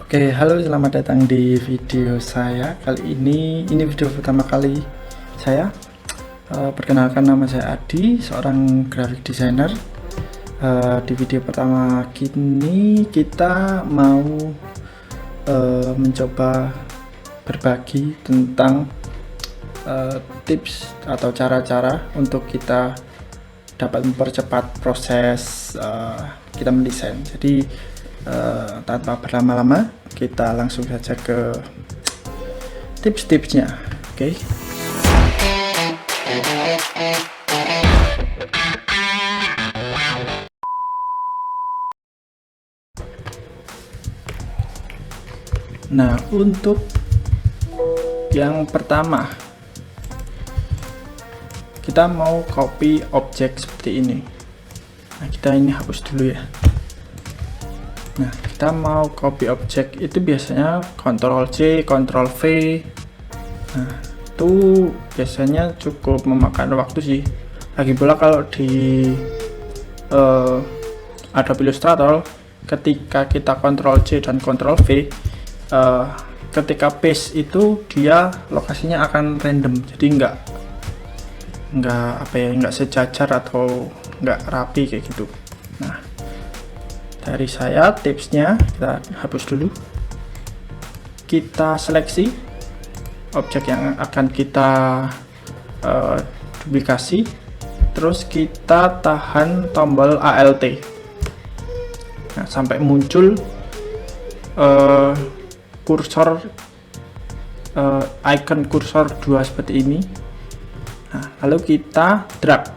Oke, halo, selamat datang di video saya. Kali ini video pertama kali saya. Perkenalkan, nama saya Adi, seorang graphic designer. Di video pertama kini kita mau mencoba berbagi tentang tips atau cara-cara untuk kita dapat mempercepat proses kita mendesain. Jadi tanpa berlama-lama, kita langsung saja ke tips-tipsnya. Oke. Nah, untuk yang pertama, kita mau copy objek seperti ini. Nah, kita ini hapus dulu ya. Nah, kita mau copy objek itu biasanya Ctrl C, Ctrl V. Nah, itu biasanya cukup memakan waktu sih. Lagi pula kalau di Adobe Illustrator, ketika kita Ctrl C dan Ctrl V, ketika paste itu dia lokasinya akan random, jadi nggak sejajar atau nggak rapi kayak gitu. Nah, dari saya tipsnya, kita hapus dulu, kita seleksi objek yang akan kita duplikasi, terus kita tahan tombol Alt. Nah, sampai muncul kursor icon kursor 2 seperti ini. Nah, lalu kita drag.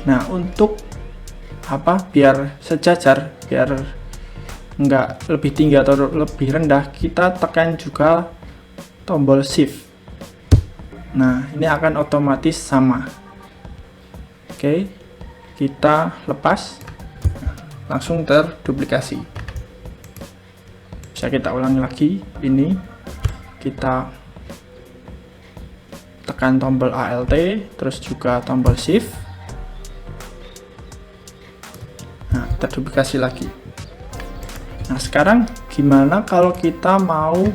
Nah, untuk biar sejajar, biar nggak lebih tinggi atau lebih rendah, kita tekan juga tombol shift. Nah, ini akan otomatis sama. Oke, kita lepas, langsung terduplikasi. Bisa kita ulangi lagi, ini kita tekan tombol Alt, terus juga tombol shift. Nah, terduplikasi lagi. Nah, sekarang gimana kalau kita mau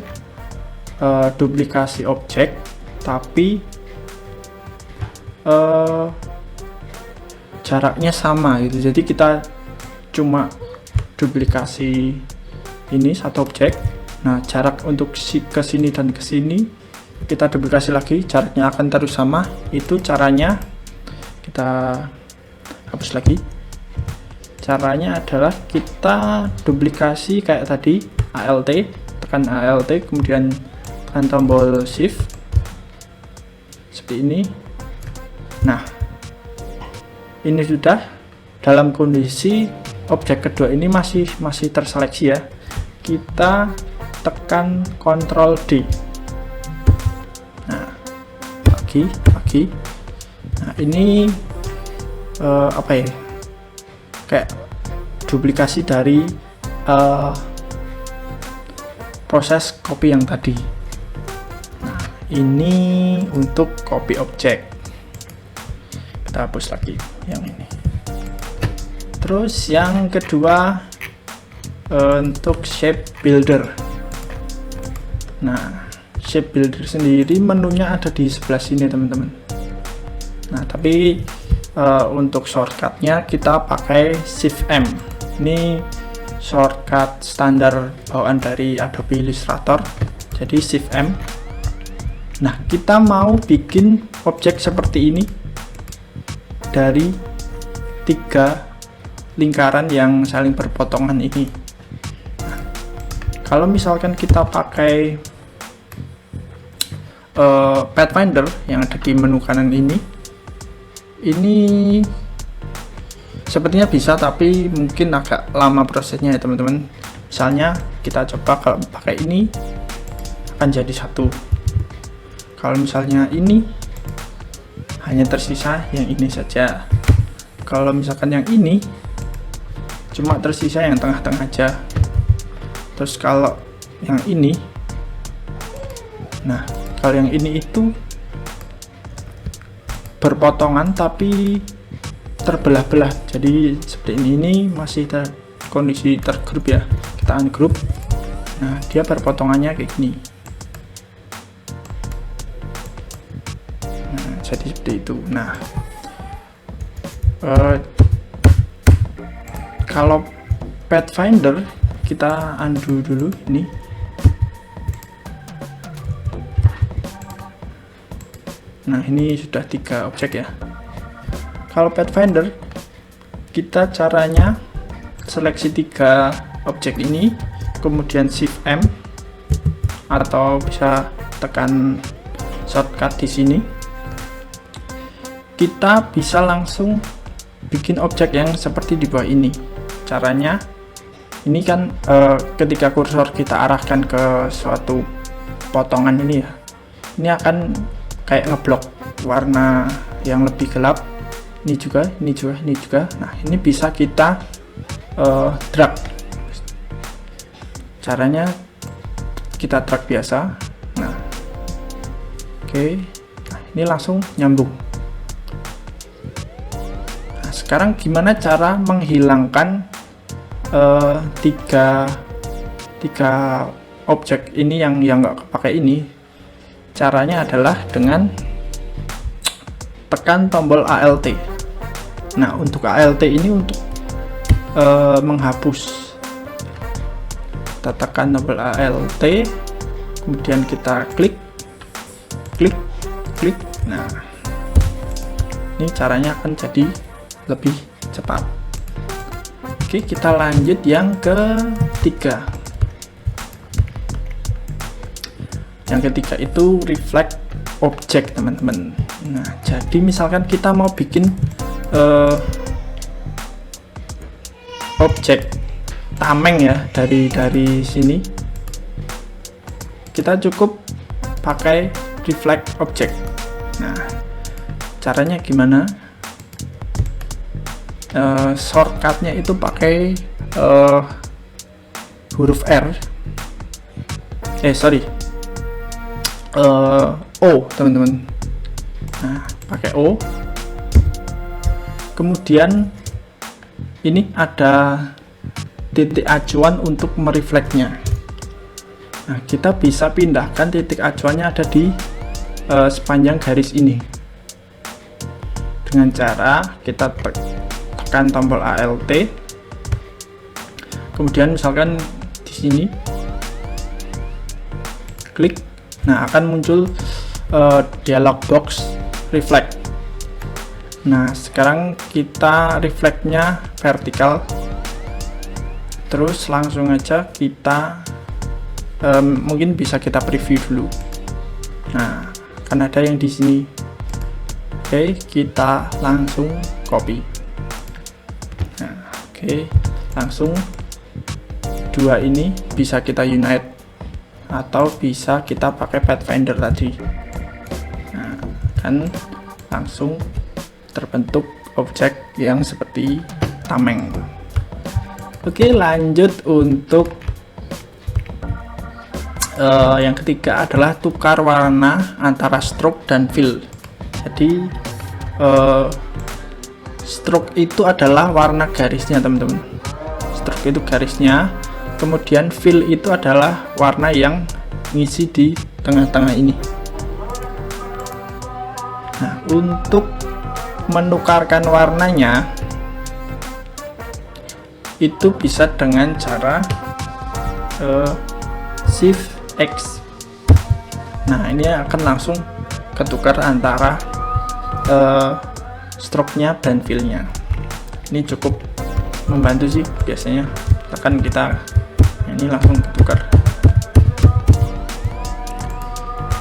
duplikasi objek tapi jaraknya sama gitu. Jadi kita cuma duplikasi ini satu objek. Nah, jarak untuk ke sini dan ke sini kita duplikasi lagi, jaraknya akan terus sama. Itu caranya, kita hapus lagi. Caranya adalah kita duplikasi kayak tadi, Alt, tekan Alt, kemudian tekan tombol shift seperti ini. Nah, ini sudah dalam kondisi objek kedua ini masih terseleksi ya. Kita tekan Ctrl D. Nah, lagi. Nah, ini kayak duplikasi dari proses copy yang tadi. Nah, ini untuk copy objek. Kita hapus lagi yang ini. Terus yang kedua, untuk shape builder. Nah, shape builder sendiri menunya ada di sebelah sini teman-teman. Nah, tapi untuk shortcutnya kita pakai Shift M. Ini shortcut standar bawaan dari Adobe Illustrator, jadi Shift M. Nah, kita mau bikin objek seperti ini dari 3 lingkaran yang saling berpotongan ini. Nah, kalau misalkan kita pakai Pathfinder yang ada di menu kanan ini sepertinya bisa, tapi mungkin agak lama prosesnya ya teman-teman. Misalnya kita coba kalau pakai ini akan jadi satu. Kalau misalnya ini hanya tersisa yang ini saja. Kalau misalkan yang ini cuma tersisa yang tengah-tengah aja. Terus kalau yang ini, nah kalau yang ini itu berpotongan tapi terbelah-belah, jadi seperti ini masih kondisi tergroup ya, kita ungroup. Nah dia perpotongannya kayak gini. Nah jadi seperti itu. Nah kalau Pathfinder kita undo dulu ini. Nah ini sudah 3 objek ya. Kalau Pathfinder kita caranya seleksi 3 objek ini, kemudian Shift M atau bisa tekan shortcut di sini. Kita bisa langsung bikin objek yang seperti di bawah ini. Caranya ini kan ketika kursor kita arahkan ke suatu potongan ini ya, ini akan kayak ngeblok warna yang lebih gelap. Ini juga, ini juga, ini juga. Nah ini bisa kita drag. Caranya kita drag biasa. Nah oke, nah, ini langsung nyambung. Nah, sekarang gimana cara menghilangkan tiga objek ini yang nggak kepakai ini? Caranya adalah dengan tekan tombol ALT. Nah untuk ALT ini untuk menghapus. Kita tekan tombol ALT, kemudian kita klik. Nah ini caranya akan jadi lebih cepat. Oke, kita lanjut yang ketiga. Yang ketiga itu reflect object, teman-teman. Nah jadi misalkan kita mau bikin objek tameng ya, dari sini kita cukup pakai reflect object. Nah caranya gimana? Shortcutnya itu pakai huruf R, O, teman-teman. Nah pakai O, kemudian ini ada titik acuan untuk merefleksnya. Nah kita bisa pindahkan titik acuannya ada di sepanjang garis ini dengan cara kita tekan tombol ALT, kemudian misalkan di sini klik. Nah akan muncul dialog box reflect. Nah sekarang kita refleksnya vertikal, terus langsung aja kita mungkin bisa kita preview dulu. Nah kan ada yang di sini. Oke, kita langsung copy. Nah oke, langsung dua ini bisa kita unite atau bisa kita pakai Pathfinder tadi. Nah kan langsung terbentuk objek yang seperti tameng. Oke, lanjut untuk yang ketiga adalah tukar warna antara stroke dan fill. Jadi stroke itu adalah warna garisnya, teman-teman. Stroke itu garisnya, kemudian fill itu adalah warna yang ngisi di tengah-tengah ini. Nah untuk menukarkan warnanya itu bisa dengan cara Shift X. Nah ini akan langsung ketukar antara stroke-nya dan fill-nya. Ini cukup membantu sih biasanya. Tekan kita, ini langsung ketukar.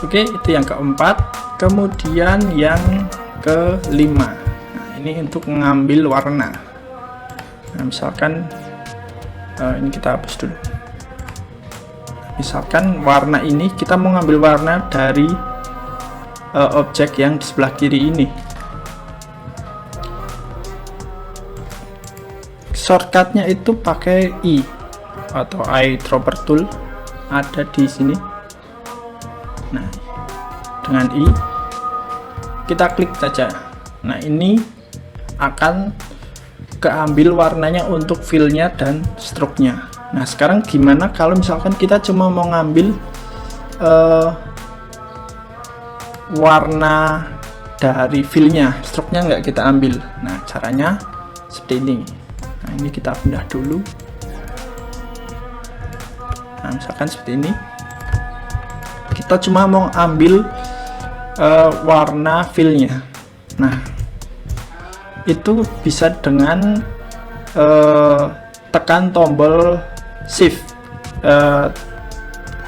Oke, itu yang keempat. Kemudian yang kelima, nah ini untuk mengambil warna. Nah misalkan ini kita hapus dulu. Misalkan warna ini kita mau ngambil warna dari objek yang di sebelah kiri ini. Shortcutnya itu pakai I atau eyedropper tool, ada di sini. Nah dengan I kita klik saja. Nah ini akan keambil warnanya untuk fillnya dan stroke-nya. Nah sekarang gimana kalau misalkan kita cuma mau ngambil warna dari fillnya, stroke-nya nggak kita ambil. Nah caranya seperti ini. Nah ini kita pindah dulu. Nah misalkan seperti ini, kita cuma mau ambil warna fillnya. Nah itu bisa dengan tekan tombol shift.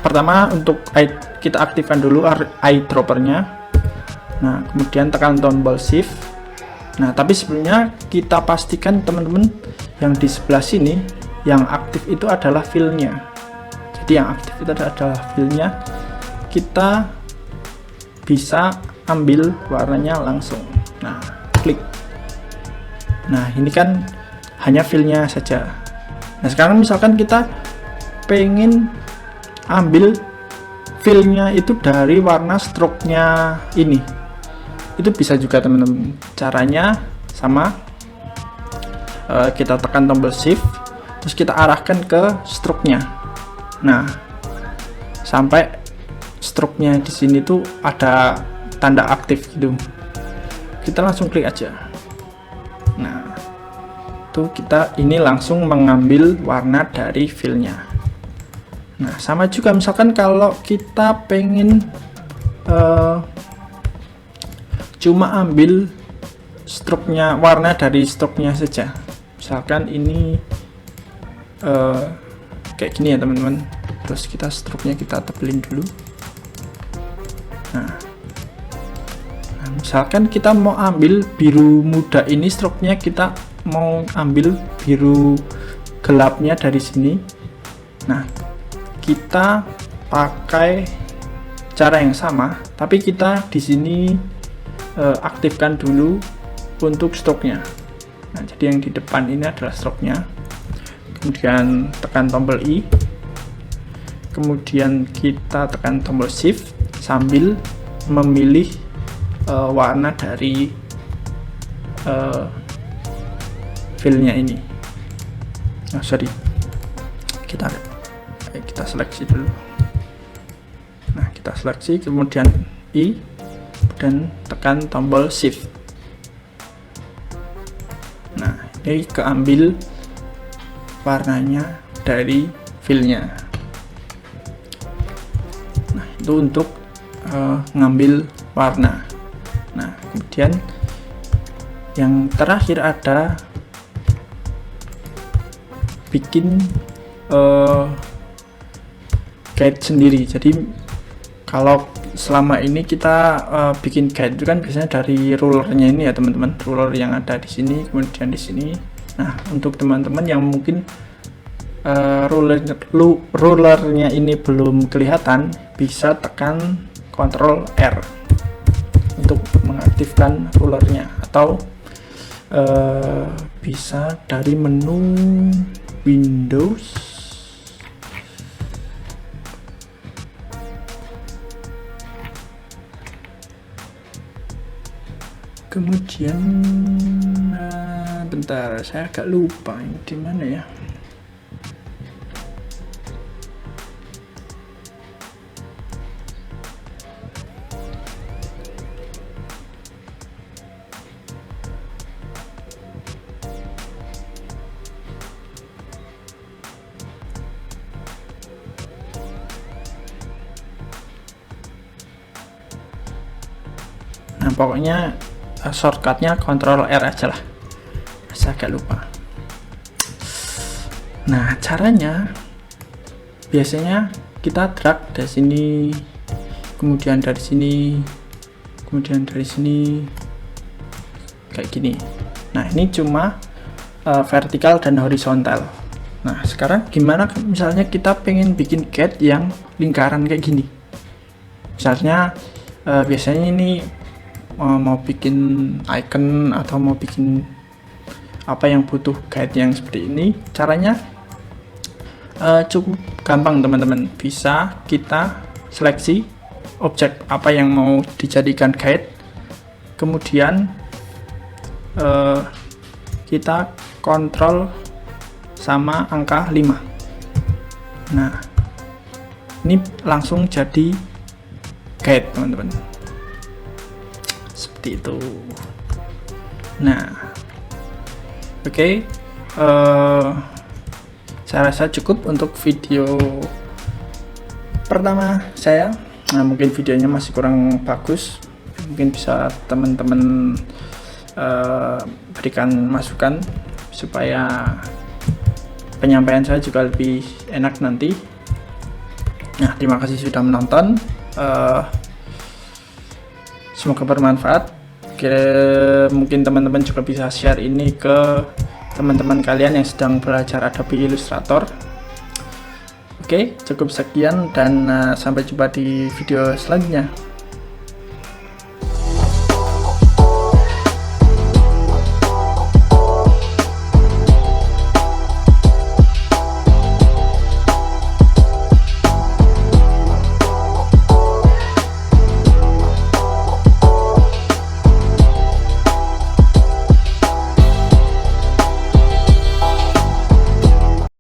Pertama untuk kita aktifkan dulu eyedroppernya. Nah kemudian tekan tombol shift. Nah tapi sebelumnya kita pastikan teman-teman yang di sebelah sini yang aktif itu adalah fillnya. Jadi yang aktif itu adalah fillnya. Kita bisa ambil warnanya langsung. Nah klik. Nah ini kan hanya fillnya saja. Nah sekarang misalkan kita pengen ambil fillnya itu dari warna stroke-nya ini, itu bisa juga teman-teman. Caranya sama, kita tekan tombol shift, terus kita arahkan ke stroke-nya. Nah sampai stroke-nya di sini tuh ada tanda aktif gitu, kita langsung klik aja. Nah tuh kita ini langsung mengambil warna dari fillnya. Nah sama juga misalkan kalau kita pengen cuma ambil stroke-nya, warna dari stroke-nya saja. Misalkan ini kayak gini ya teman-teman. Terus kita stroke-nya kita tebelin dulu. Nah misalkan kita mau ambil biru muda ini, stroke-nya kita mau ambil biru gelapnya dari sini. Nah kita pakai cara yang sama, tapi kita di sini aktifkan dulu untuk stroke-nya. Nah jadi yang di depan ini adalah stroke-nya. Kemudian tekan tombol I, kemudian kita tekan tombol shift sambil memilih warna dari fillnya ini. Sorry, kita seleksi dulu. Nah kita seleksi, kemudian I dan tekan tombol shift. Nah ini keambil warnanya dari fillnya. Nah itu untuk ngambil warna. Nah kemudian yang terakhir ada bikin guide sendiri. Jadi kalau selama ini kita bikin guide itu kan biasanya dari rulernya ini ya teman-teman, ruler yang ada di sini, kemudian di sini. Nah untuk teman-teman yang mungkin rulernya ini belum kelihatan, bisa tekan Ctrl R untuk mengaktifkan rulernya, atau bisa dari menu Windows, kemudian bentar, saya agak lupa ini di mana ya. Nah pokoknya shortcutnya Ctrl R aja lah, saya agak lupa. Nah caranya biasanya kita drag dari sini, kemudian dari sini, kemudian dari sini, kayak gini. Nah ini cuma vertikal dan horizontal. Nah sekarang gimana misalnya kita pengen bikin guide yang lingkaran kayak gini. Misalnya biasanya ini mau bikin icon atau mau bikin apa yang butuh guide yang seperti ini, caranya cukup gampang teman-teman. Bisa kita seleksi objek apa yang mau dijadikan guide, kemudian kita kontrol sama angka 5. Nah, ini langsung jadi guide teman-teman, seperti itu. Nah, oke, saya rasa cukup untuk video pertama saya. Nah, mungkin videonya masih kurang bagus, mungkin bisa teman-teman berikan masukan supaya penyampaian saya juga lebih enak nanti. Nah, terima kasih sudah menonton. Semoga bermanfaat. Mungkin teman-teman juga bisa share ini ke teman-teman kalian yang sedang belajar Adobe Illustrator. Oke, cukup sekian dan sampai jumpa di video selanjutnya.